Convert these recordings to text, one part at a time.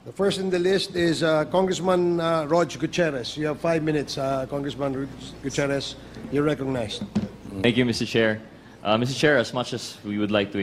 The first in the list is Congressman Gutierrez. You have 5 minutes, Congressman Gutierrez. You're recognized. Thank you, Mr. Chair. Mr. Chair, as much as we would like to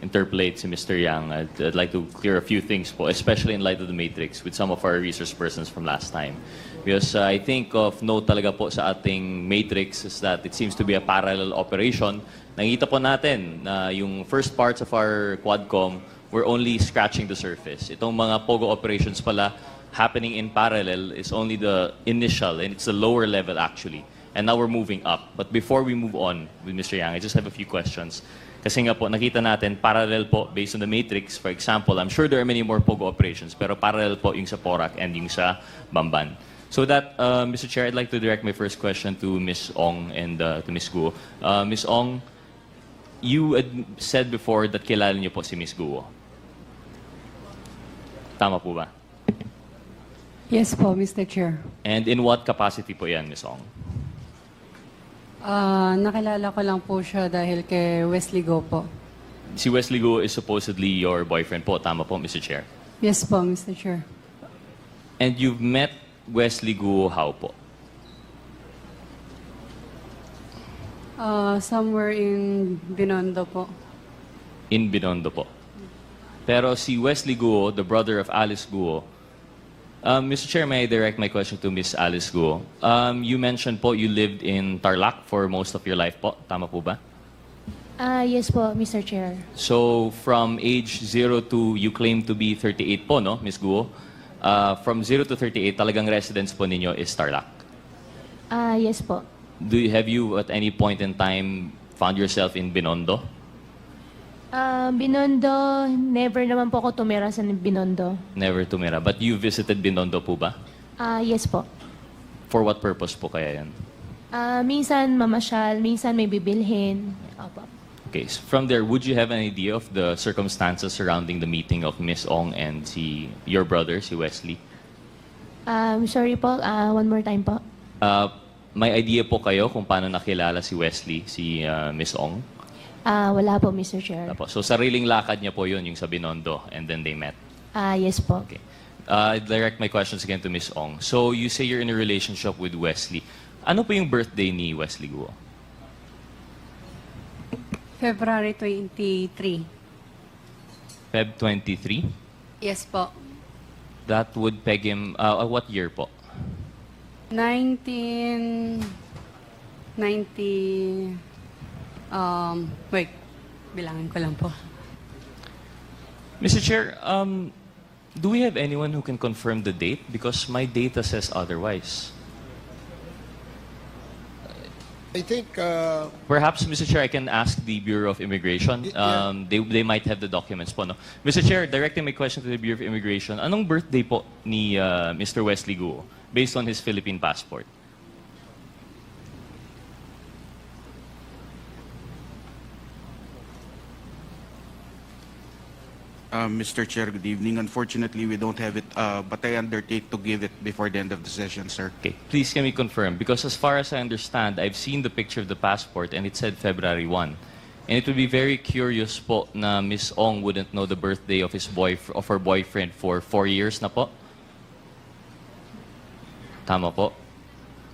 interpolate si Mr. Yang, I'd like to clear a few things po, especially in light of the matrix with some of our resource persons from last time. Because I think of note talaga po sa ating matrix is that it seems to be a parallel operation. Nakita po natin na yung first parts of our Quadcom were only scratching the surface. Itong mga POGO operations pala happening in parallel is only the initial, and it's the lower level actually. And now we're moving up. But before we move on with Mr. Yang, I just have a few questions. Kasi nga po, nakita natin, parallel po, based on the matrix, for example, I'm sure there are many more POGO operations, pero parallel po yung sa Porac and yung sa Bamban. So that, Mr. Chair, I'd like to direct my first question to Ms. Ong and to Ms. Guo. Ms. Ong, you had said before that kilala niyo po si Ms. Guo. Tama po ba? Yes po, Mr. Chair. And in what capacity po yan, Ms. Ong? Nakilala ko lang po siya dahil kay Wesley Guo po. Si Wesley Guo is supposedly your boyfriend po. Tama po, Mr. Chair? Yes po, Mr. Chair. And you've met Wesley Guo how po? Somewhere in Binondo po. In Binondo po. Pero si Wesley Guo, the brother of Alice Guo, Mr. Chair, may I direct my question to Ms. Alice Guo? You mentioned po you lived in Tarlac for most of your life po. Tama po ba? Yes po, Mr. Chair. So from age 0 to, you claim to be 38 po, no, Ms. Guo? From 0 to 38, talagang residence po ninyo is Tarlac. Yes po. Have you at any point in time found yourself in Binondo? Binondo, never naman po ako tumira sa Binondo. Never tumira. But you visited Binondo po ba? Yes po. For what purpose po kaya yan? Minsan mamasyal, minsan may bibilhin. Opo. Okay, so from there, would you have an idea of the circumstances surrounding the meeting of Miss Ong and your brother, si Wesley? Sorry po, one more time po. May idea po kayo kung paano nakilala si Wesley, si Miss Ong? Wala po, Mr. Chair. So sariling lakad niya po yun, yung sa Binondo, and then they met. Yes po. Okay. I direct my questions again to Miss Ong. So you say you're in a relationship with Wesley. Ano po yung birthday ni Wesley Guo? February 23. Feb 23? Yes po. That would peg him, what year po? 1990... wait, bilangin ko lang po. Mr. Chair, do we have anyone who can confirm the date? Because my data says otherwise. I think Perhaps, Mr. Chair, I can ask the Bureau of Immigration. They might have the documents po, no? Mr. Chair, directing my question to the Bureau of Immigration, anong birthday po ni Mr. Wesley Guo based on his Philippine passport? Mr. Chair, good evening. Unfortunately, we don't have it, but I undertake to give it before the end of the session, sir. Okay, please can we confirm? Because as far as I understand, I've seen the picture of the passport and it said February 1. And it would be very curious po na Miss Ong wouldn't know the birthday of her boyfriend for 4 years na po. Tama po.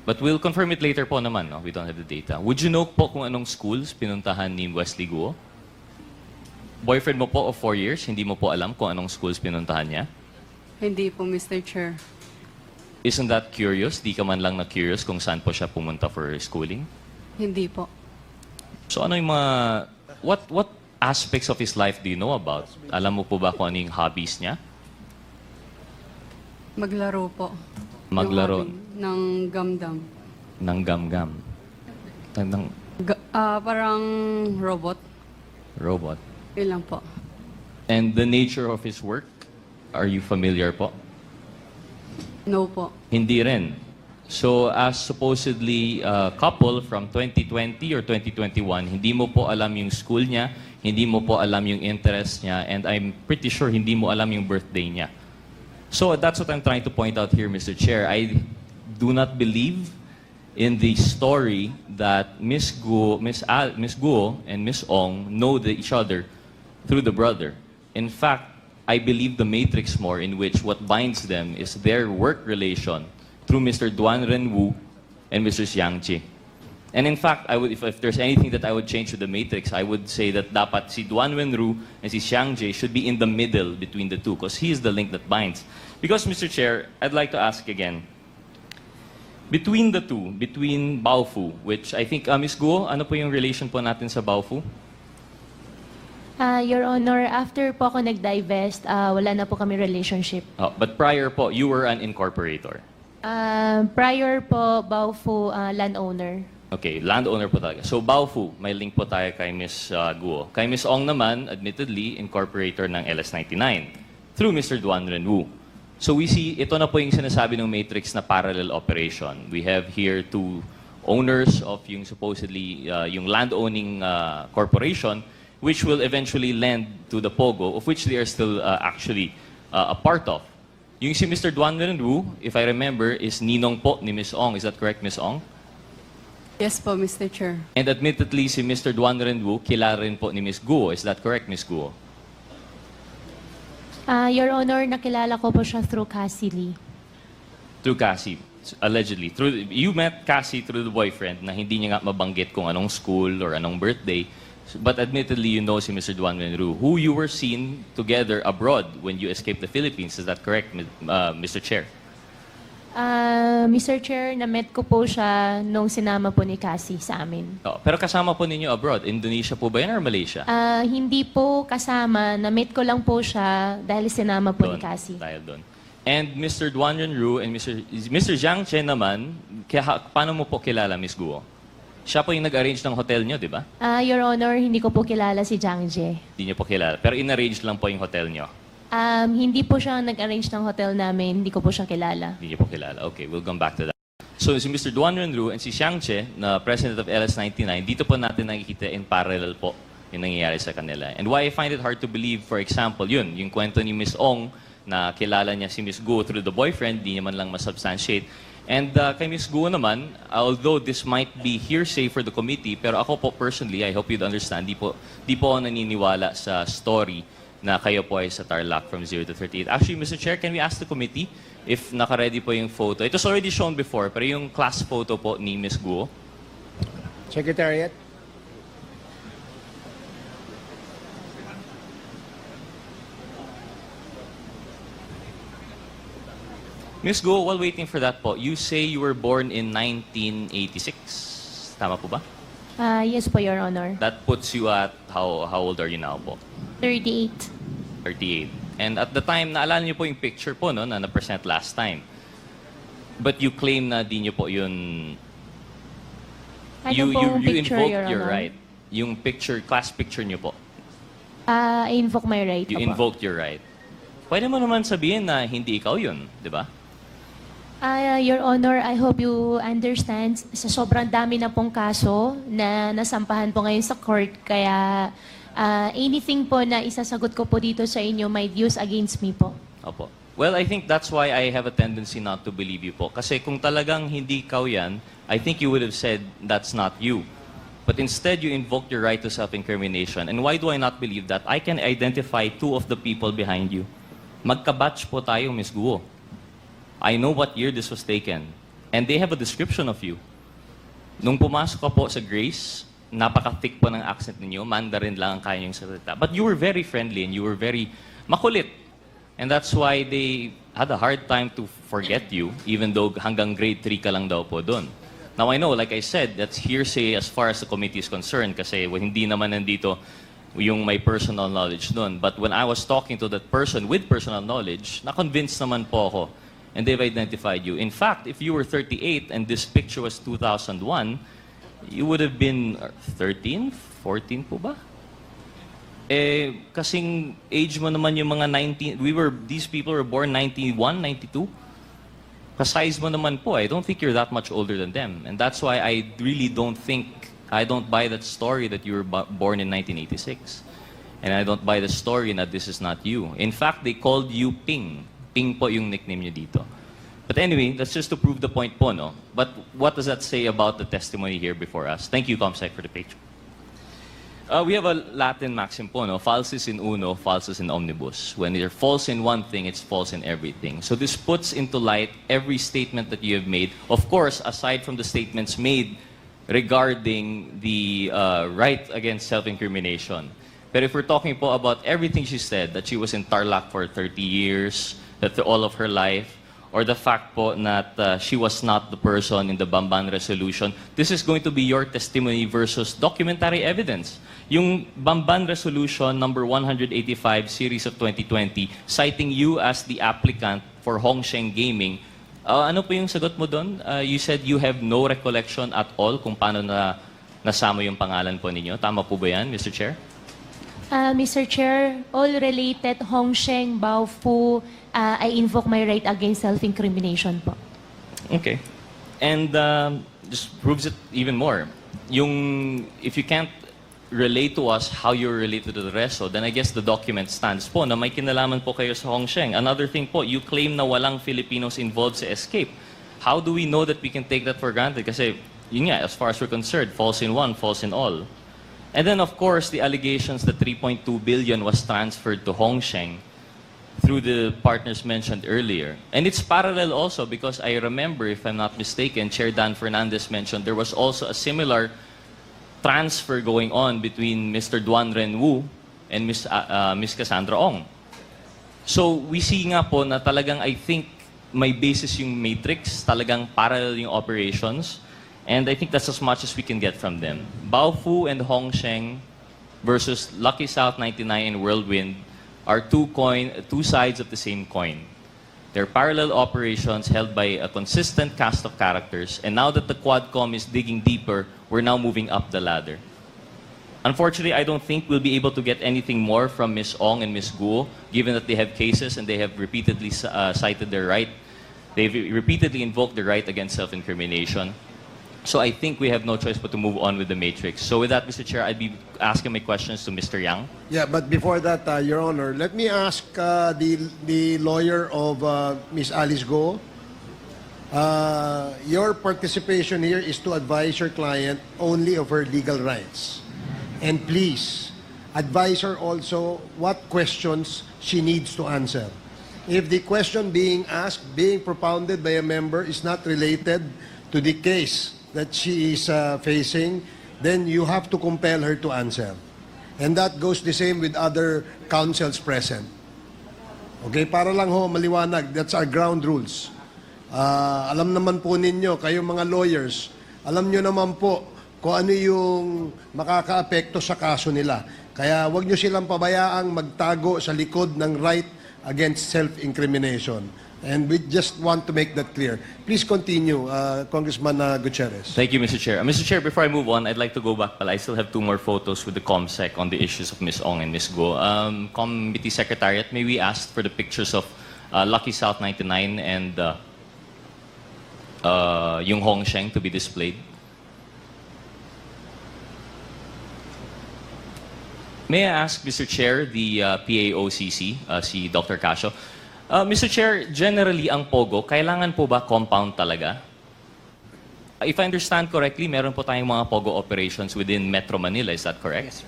But we'll confirm it later po naman, no? We don't have the data. Would you know po kung anong schools pinuntahan ni Wesley Guo? Boyfriend mo po of 4 years, hindi mo po alam kung anong schools pinuntahan niya? Hindi po, Mr. Chair. Isn't that curious? Di ka man lang na-curious kung saan po siya pumunta for schooling? Hindi po. So ano yung mga... What aspects of his life do you know about? Alam mo po ba kung ano yung hobbies niya? Maglaro po. Maglaro. Ng gamdam. Ng gam-gam. Parang robot. Robot. Ilang po. And the nature of his work, are you familiar po? No po. Hindi rin. So as supposedly a couple from 2020 or 2021, hindi mo po alam yung school niya, hindi mo po alam yung interest niya, and I'm pretty sure hindi mo alam yung birthday niya. So that's what I'm trying to point out here, Mr. Chair. I do not believe in the story that Miss Guo and Miss Ong know each other through the brother. In fact, I believe the matrix more in which what binds them is their work relation through Mr. Duan Renwu and Mr. Xiang Ji. And in fact, I would, if there's anything that I would change with the matrix, I would say that dapat si Duan Wenru and si Xiang Ji should be in the middle between the two because he is the link that binds. Because, Mr. Chair, I'd like to ask again, between the two, between Baofu, which I think, Ms. Guo, ano po yung relation po natin sa Baofu? Your Honor, after po ako nag-divest, wala na po kami relationship. Oh, but prior po, you were an incorporator. Prior po, Baofu, landowner. Okay, landowner po talaga. So, Baofu, may link po tayo kay Ms. Guo. Kay Ms. Ong naman, admittedly, incorporator ng LS99 through Mr. Duan Renwu. So, we see, ito na po yung sinasabi ng matrix na parallel operation. We have here two owners of yung supposedly, yung land-owning corporation, which will eventually lend to the POGO, of which they are still actually a part of. Yung si Mr. Duan Renwu, if I remember, is ninong po ni Ms. Ong. Is that correct, Ms. Ong? Yes po, Mr. Chair. And admittedly, si Mr. Duan Renwu, kilala rin po ni Ms. Guo. Is that correct, Ms. Guo? Your Honor, nakilala ko po siya through Cassy Lee. Through Cassy, allegedly. You met Cassy through the boyfriend na hindi niya nga mabanggit kung anong school or anong birthday. But admittedly, you know si Mr. Duan Renwu, who you were seen together abroad when you escaped the Philippines. Is that correct, Mr. Chair? Mr. Chair, na-met ko po siya nung sinama po ni Cassy sa amin. Oh, pero kasama po ninyo abroad. Indonesia po ba yan or Malaysia? Hindi po kasama. Na-met ko lang po siya dahil sinama po ni Cassy. Dahil doon. And Mr. Duan Renwu and Mr. Jiang Chen naman, paano mo po kilala, Ms. Guo? Siya po yung nag-arrange ng hotel nyo, di ba? Your Honor, hindi ko po kilala si Jiang Jie. Hindi nyo po kilala. Pero in-arrange lang po yung hotel nyo. Hindi po siya nag-arrange ng hotel namin. Hindi ko po siya kilala. Hindi niyo po kilala. Okay, we'll come back to that. So, si Mr. Duan Renwu and si Xiang Che, na president of LS99, dito po natin nakikita in parallel po yung nangyayari sa kanila. And why I find it hard to believe, for example, yun, yung kwento ni Ms. Ong, na kilala niya si Ms. Guo through the boyfriend, di niya man lang masubstantiate. And kay Ms. Guo naman, although this might be hearsay for the committee, pero ako po personally, I hope you'd understand, di po ako naniniwala sa story na kayo po ay sa Tarlac from 0 to 38. Actually, Mr. Chair, can we ask the committee if naka-ready po yung photo? It was already shown before, pero yung class photo po ni Ms. Guo. Secretariat. Ms. Guo, while waiting for that po, you say you were born in 1986. Tama po ba? Yes po, Your Honor. That puts you at, how old are you now po? 38. 38. And at the time, naalala niyo po yung picture po, no, na na-present last time. But you claim na di niyo po yun... Ano pong you picture, invoked Your your Honor? right. Yung picture, class picture niyo po. I invoke my right. You Opo. invoked your right. Pwede mo naman sabihin na hindi ikaw yun, di ba? Your Honor, I hope you understand, sa sobrang dami na pong kaso na nasampahan po ngayon sa court, kaya anything po na isasagot ko po dito sa inyo might use against me po. Opo. Well, I think that's why I have a tendency not to believe you po. Kasi kung talagang hindi ikaw yan, I think you would have said that's not you. But instead, you invoked your right to self-incrimination. And why do I not believe that? I can identify two of the people behind you. Magkabatch po tayo, Ms. Guo. I know what year this was taken. And they have a description of you. Nung pumasok ka po sa Grace, napaka-thick po ng accent ninyo, Mandarin lang ang kaya niyong salita. But you were very friendly and you were very makulit. And that's why they had a hard time to forget you, even though hanggang grade 3 ka lang daw po doon. Now I know, like I said, that's hearsay as far as the committee is concerned kasi hindi naman nandito yung may personal knowledge doon. But when I was talking to that person with personal knowledge, na-convinced naman po ako. And they've identified you. In fact, if you were 38 and this picture was 2001, you would have been 13, 14 po ba? Kasing age mo naman yung mga 19, these people were born 91, 92. Kasize mo naman po, I don't think you're that much older than them. And that's why I really don't buy that story that you were born in 1986. And I don't buy the story that this is not you. In fact, they called you Ping. Ping po yung nickname niyo dito. But anyway, that's just to prove the point po, no? But what does that say about the testimony here before us? Thank you, Comsec, for the picture. We have a Latin maxim po, no? Falsis in uno, falsus in omnibus. When you're false in one thing, it's false in everything. So this puts into light every statement that you have made. Of course, aside from the statements made regarding the right against self-incrimination. But if we're talking po about everything she said, that she was in Tarlac for 30 years, that all of her life, or the fact po that she was not the person in the Bamban resolution, this is going to be your testimony versus documentary evidence. Yung Bamban resolution number 185 series of 2020, citing you as the applicant for Hongsheng Gaming, ano po yung sagot mo doon? You said you have no recollection at all kung paano na nasama yung pangalan po ninyo. Tama po ba yan, Mr. Chair? Mr. Chair, all related Hongsheng, Baofu, I invoke my right against self-incrimination po. Okay. And just proves it even more. Yung, if you can't relate to us how you're related to the resto, then I guess the document stands po na may kinalaman po kayo sa Hongsheng. Another thing po, you claim na walang Filipinos involved sa escape. How do we know that we can take that for granted? Kasi, yun nga, as far as we're concerned, false in one, false in all. And then, of course, the allegations that 3.2 billion was transferred to Hongsheng through the partners mentioned earlier. And it's parallel also because I remember, if I'm not mistaken, Chair Dan Fernandez mentioned there was also a similar transfer going on between Mr. Duan Renwu and Miss Cassandra Ong. So we see nga po na talagang I think may basis yung matrix, talagang parallel yung operations. And I think that's as much as we can get from them. Baofu and Hongsheng versus Lucky South 99 and Whirlwind are two sides of the same coin. They're parallel operations held by a consistent cast of characters. And now that the Quadcom is digging deeper, we're now moving up the ladder. Unfortunately, I don't think we'll be able to get anything more from Ms. Ong and Ms. Guo, given that they have cases and they have repeatedly cited their right. They've repeatedly invoked the right against self-incrimination. So I think we have no choice but to move on with the matrix. So with that, Mr. Chair, I'd be asking my questions to Mr. Yang. Yeah, but before that, Your Honor, let me ask the lawyer of Ms. Alice Guo. Your participation here is to advise your client only of her legal rights. And please, advise her also what questions she needs to answer. If the question being asked, being propounded by a member is not related to the case that she is facing, then you have to compel her to answer. And that goes the same with other counsels present. Okay, para lang ho maliwanag, that's our ground rules. Alam naman po ninyo, kayo mga lawyers, alam nyo naman po kung ano yung makakaapekto sa kaso nila. Kaya wag nyo silang pabayaang magtago sa likod ng right against self-incrimination. And we just want to make that clear. Please continue, Congressman Gutierrez. Thank you, Mr. Chair. Mr. Chair, before I move on, I'd like to go back, but I still have two more photos with the ComSec on the issues of Ms. Ong and Ms. Guo. Committee Secretariat, may we ask for the pictures of Lucky South 99 and yung Hongsheng to be displayed? May I ask, Mr. Chair, the PAOCC, si Dr. Casio, Mr. Chair, generally ang POGO, kailangan po ba compound talaga? If I understand correctly, meron po tayong mga POGO operations within Metro Manila. Is that correct? Yes, sir.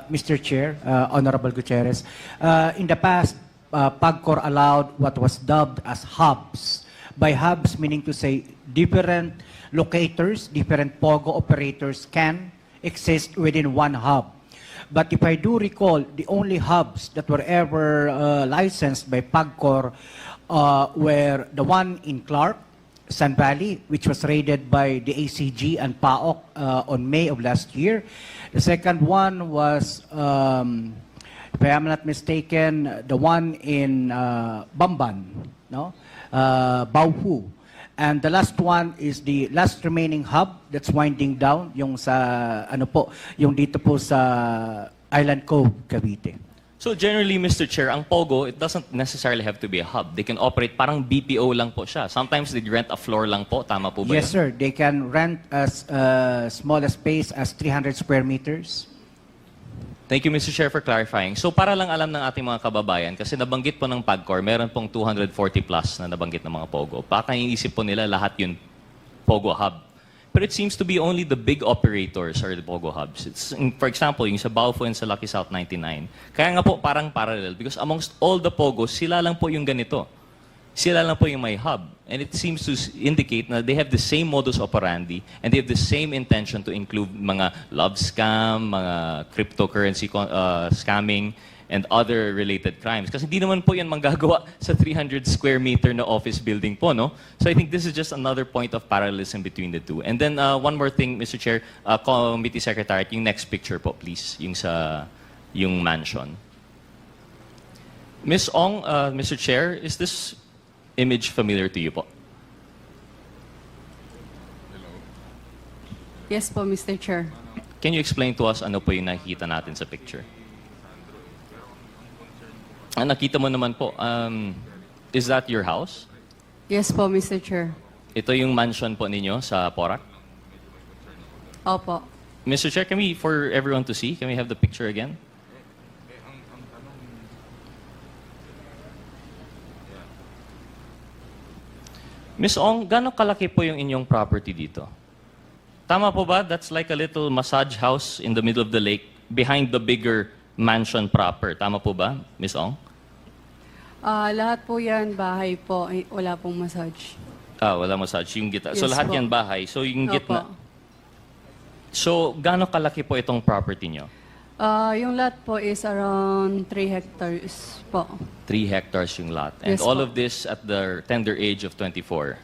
Mr. Chair, Honorable Gutierrez, in the past, PAGCOR allowed what was dubbed as hubs. By hubs, meaning to say different locators, different POGO operators can exist within one hub. But if I do recall, the only hubs that were ever licensed by PAGCOR were the one in Clark, Sun Valley, which was raided by the ACG and PAOK on May of last year. The second one was, if I am not mistaken, the one in Bamban, no? Baofu. And the last one is the last remaining hub that's winding down, yung sa, ano po, yung dito po sa Island Cove, Cavite. So generally, Mr. Chair, ang POGO, it doesn't necessarily have to be a hub. They can operate parang BPO lang po siya. Sometimes they rent a floor lang po. Tama po ba Yes, yun? sir. They can rent as small a space as 300 square meters. Thank you, Mr. Chair, for clarifying. So para lang alam ng ating mga kababayan, kasi nabanggit po ng PAGCOR, meron pong 240 plus na nabanggit ng mga POGO. Baka iniisip po nila lahat yun POGO hub. but it seems to be only the big operators are the Pogo hubs. For example, yung sa Baufo and sa Lucky South 99. Kaya nga po parang parallel because amongst all the Pogos, sila lang po yung ganito. Sila lang po yung may hub. And it seems to indicate na they have the same modus operandi and they have the same intention to include mga love scam, mga cryptocurrency scamming, and other related crimes. Kasi hindi naman po yan manggagawa sa 300 square meter na office building po, no? So I think this is just another point of parallelism between the two. And then one more thing, Mr. Chair, Committee Secretary, yung next picture po, please, yung mansion. Ms. Ong, Mr. Chair, is this image familiar to you po? Yes po, Mr. Chair. Can you explain to us ano po yung nakikita natin sa picture? Nakita mo naman po, is that your house? Yes po, Mr. Chair. Ito yung mansion po ninyo sa Porac? Opo. Mr. Chair, for everyone to see, can we have the picture again? Ms. Ong, gano'ng kalaki po yung inyong property dito? Tama po ba? That's like a little massage house in the middle of the lake behind the bigger mansion proper. Tama po ba, Ms. Ong? Lahat po yan, bahay po. Wala pong massage. Wala massage. Yung gitna. So Yes lahat po. yan bahay. So yung Opo. gitna. So gano'ng kalaki po itong property nyo? Yung lot po is around 3 hectares po. 3 hectares yung lot. And Yes all po. of this at the tender age of 24.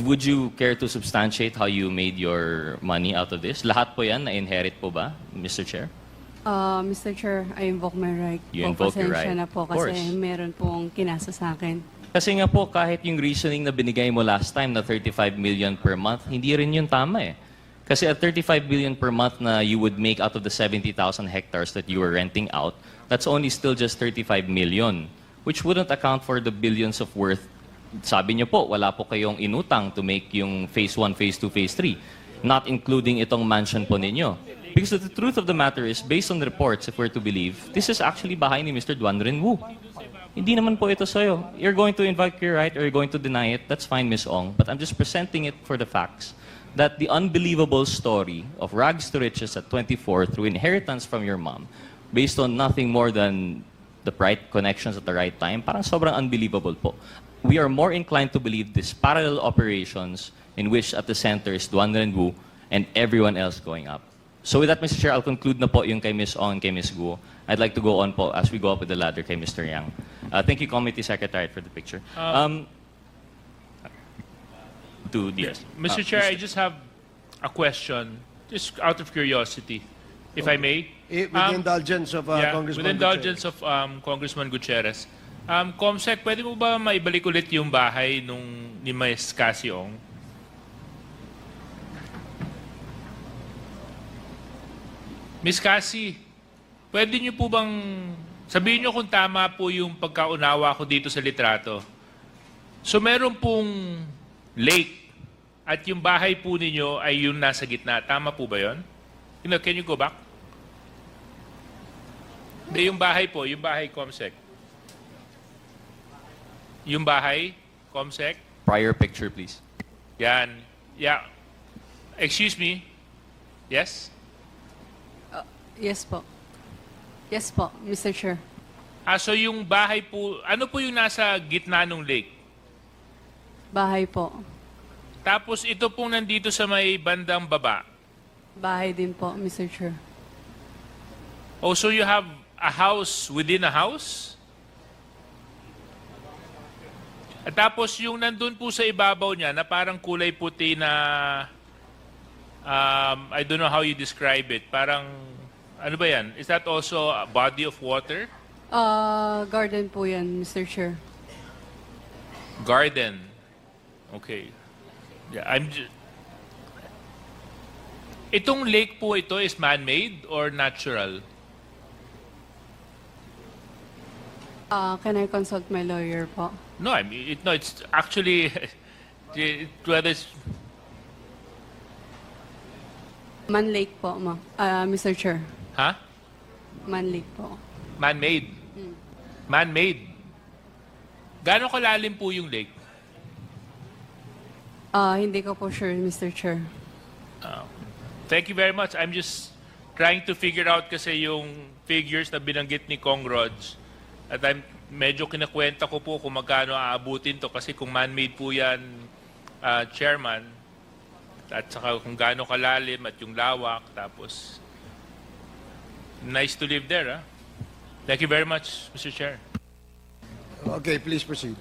Would you care to substantiate how you made your money out of this? Lahat po yan na-inherit po ba, Mr. Chair? Mr. Chair, I invoke my right. You po. invoke your Pasensya right. na po Of course. kasi meron pong kinasa sa akin. Kasi nga po, kahit yung reasoning na binigay mo last time na 35 million per month, hindi rin yun tama eh. Kasi at 35 billion per month na you would make out of the 70,000 hectares that you were renting out, that's only still just 35 million, which wouldn't account for the billions of worth. Sabi niyo po, wala po kayong inutang to make yung phase 1, phase 2, phase 3, not including itong mansion po ninyo. Because the truth of the matter is, based on reports, if we're to believe, this is actually bahay ni Mr. Duan Renwu. Hindi naman po ito sa'yo. You're going to invoke your right or you're going to deny it, that's fine, Ms. Ong. But I'm just presenting it for the facts that the unbelievable story of rags to riches at 24 through inheritance from your mom, based on nothing more than the right connections at the right time, parang sobrang unbelievable po. We are more inclined to believe these parallel operations in which at the center is Duan Renwu and everyone else going up. So with that, Mr. Chair, I'll conclude na po yung kay Ms. Ong and kay Ms. Guo. I'd like to go on po as we go up with the ladder kay Mr. Yang. Thank you, Committee Secretary, for the picture. Mr. Chair, I just have a question, just out of curiosity, if I may. With the indulgence of Congressman with indulgence of Congressman Gutierrez. Comsec, pwede mo ba maibalik ulit yung bahay ni Ms. Cassy Ong? Ms. Cassy, pwede niyo po bang sabihin niyo kung tama po yung pagkaunawa ko dito sa litrato? So meron pong lake at yung bahay po ninyo ay yung nasa gitna. Tama po ba yun? Can you go back? Hindi, yung bahay po, yung bahay, Comsec. Yung bahay, Comsec. Prior picture, please. Yan. Yeah. Excuse me. Yes? Yes po. Yes po, Mr. Chair. So yung bahay po, ano po yung nasa gitna ng lake? Bahay po. Tapos ito pong nandito sa may bandang baba. Bahay din po, Mr. Chair. Oh, so you have a house within a house? At tapos yung nandun po sa ibabaw niya na parang kulay puti na I don't know how you describe it. Parang ano ba yan? Is that also a body of water? Garden po yan, Mr. Chair. Garden. Okay. Yeah, itong lake po ito is man-made or natural? Can I consult my lawyer po? No, I mean, it's actually whether it's Man Lake po, Mr. Chair. huh? Man Lake po. Man-made. Man-made. Gaano kalalim po yung lake? Hindi ko po sure, Mr. Chair. Thank you very much. I'm just trying to figure out kasi yung figures na binanggit ni Kong Rods. At medyo kinakwenta ko po kung magkano aabutin to kasi kung man-made po yan, Chairman, at saka kung gaano kalalim at yung lawak, tapos nice to live there. Thank you very much, Mr. Chair. Okay, please proceed.